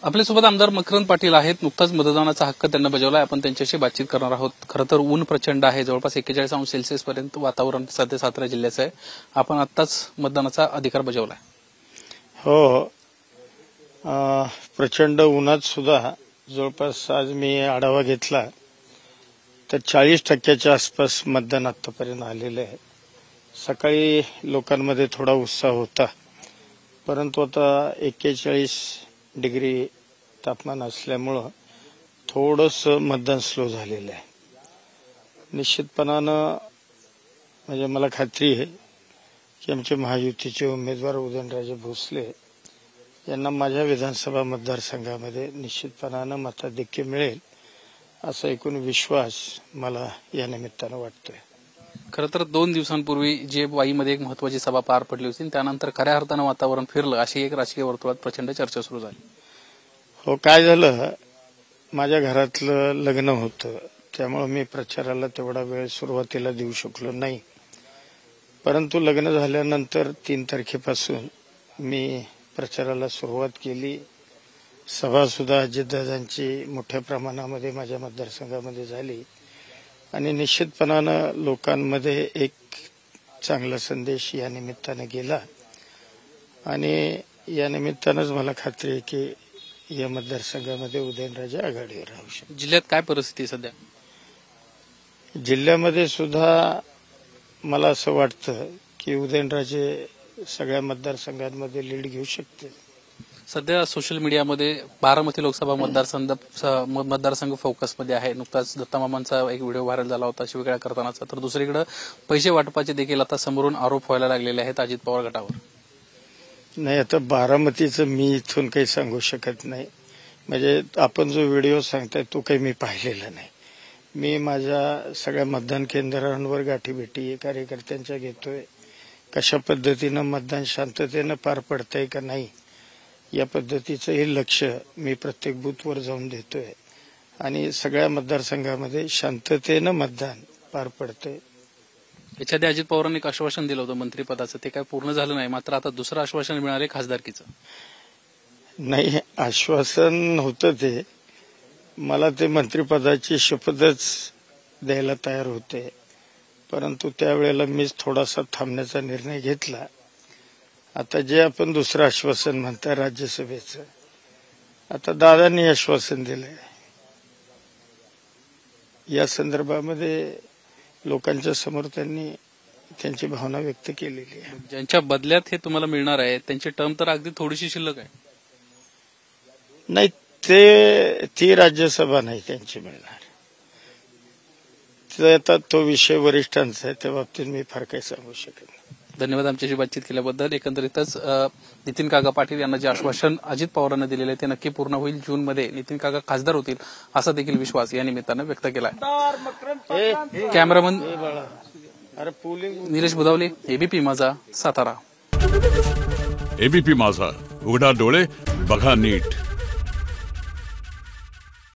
आपल्यासोबत आमदार मकरंद पाटील आहेत. नुकताच मतदानाचा हक्क त्यांना बजावलाय. आपण त्यांच्याशी बातचीत करणार आहोत. खरं तर ऊन प्रचंड आहे. जवळपास 41°C पर्यंत वातावरण सध्या सातारा जिल्ह्याचं आहे. आपण आत्ताच मतदानाचा अधिकार बजावलाय. हो, प्रचंड उन्हात सुद्धा जवळपास आज मी आढावा घेतला तर 40% आसपास मतदान आतापर्यंत आलेलं आहे. सकाळी लोकांमध्ये थोडा उत्साह होता, परंतु आता 41° तापमान असल्यामुळं थोडंसं मतदान स्लो झालेलं आहे. निश्चितपणानं म्हणजे मला खात्री आहे की आमचे महायुतीचे उमेदवार उदयनराजे भोसले यांना माझ्या विधानसभा मतदारसंघामध्ये निश्चितपणानं मताधिक्य मिळेल असा एकूण विश्वास मला या निमित्तानं वाटतोय. खरं तर 2 दिवसांपूर्वी जे वाईमध्ये एक महत्वाची सभा पार पडली होती, त्यानंतर खऱ्या अर्थानं वातावरण फिरलं अशी एक राजकीय वर्तुळात प्रचंड चर्चा सुरू झाली. हो, काय झालं, माझ्या घरातलं लग्न होतं, त्यामुळे मी प्रचाराला तेवढा वेळ सुरुवातीला देऊ शकलो नाही. परंतु लग्न झाल्यानंतर 3 तारखेपासून मी प्रचाराला सुरुवात केली. सभा सुद्धा अजितदादांची मोठ्या प्रमाणामध्ये माझ्या मतदारसंघामध्ये झाली आणि निश्चितपणानं लोकांमध्ये एक चांगला संदेश या निमित्तानं गेला आणि या निमित्तानंच मला खात्री आहे की या मतदारसंघामध्ये उदयनराजे आघाडीवर राहू शकतो. जिल्ह्यात काय परिस्थिती सध्या? जिल्ह्यामध्ये सुद्धा मला असं वाटतं की उदयनराजे सगळ्या मतदारसंघांमध्ये लीड घेऊ शकते. सध्या सोशल मीडियामध्ये बारामती लोकसभा मतदारसंघ फोकसमध्ये आहे. नुकताच दत्तामामांचा एक व्हिडिओ व्हायरल झाला होता शिवगळ्या करतानाचा. तर दुसरीकडे पैसे वाटपाचे देखील आता समोरून आरोप व्हायला लागलेले आहेत अजित पवार गटावर. नाही, आता बारामतीचं मी इथून काही सांगू शकत नाही. म्हणजे आपण जो व्हिडिओ सांगताय तो काही मी पाहिलेला नाही. मी माझ्या सगळ्या मतदान केंद्रांवर गाठीभेटी कार्यकर्त्यांच्या घेतोय. कशा पद्धतीनं मतदान शांततेनं पार पडतंय का नाही या पद्धतीचं हे लक्ष मी प्रत्येक बूथवर जाऊन देतोय आणि सगळ्या मतदारसंघामध्ये शांततेनं मतदान पार पडतंय. याच्या आधी अजित पवारांनी एक आश्वासन दिलं होतं मंत्रिपदाचं, ते काय पूर्ण झालं नाही. मात्र आता दुसरं आश्वासन मिळाले खासदारकीचं. नाही, आश्वासन होतं ते, मला ते मंत्रिपदाची शपथच द्यायला तयार होते, परंतु त्यावेळेला मीच थोडासा थांबण्याचा निर्णय घेतला. आता जे आपण दुसरं आश्वासन म्हणता राज्यसभेचं, आता दादांनी आश्वासन दिलंय. या संदर्भामध्ये लोकांच्या समोर त्यांनी त्यांची भावना व्यक्त केलेली आहे. ज्यांच्या बदल्यात हे तुम्हाला मिळणार आहे त्यांची टर्म तर अगदी थोडीशी शिल्लक आहे. नाही, ती राज्यसभा नाही त्यांची मिळणार. आता तो विषय वरिष्ठांचा आहे, त्या बाबतीत मी फार काही सांगू शकत नाही. धन्यवाद आमच्याशी बातचीत केल्याबद्दल. एकंदरीतच नितीन काका पाटील यांना जे आश्वासन अजित पवारांना दिलेले आहे ते नक्की पूर्ण होईल. जूनमध्ये नितीन काका खासदार होतील असा देखील विश्वास या निमित्तानं व्यक्त केला आहे. कॅमेरामन निलेश बुधावले, एबीपी माझा, सातारा. एबीपी माझा, उघडा डोळे बघा नीट.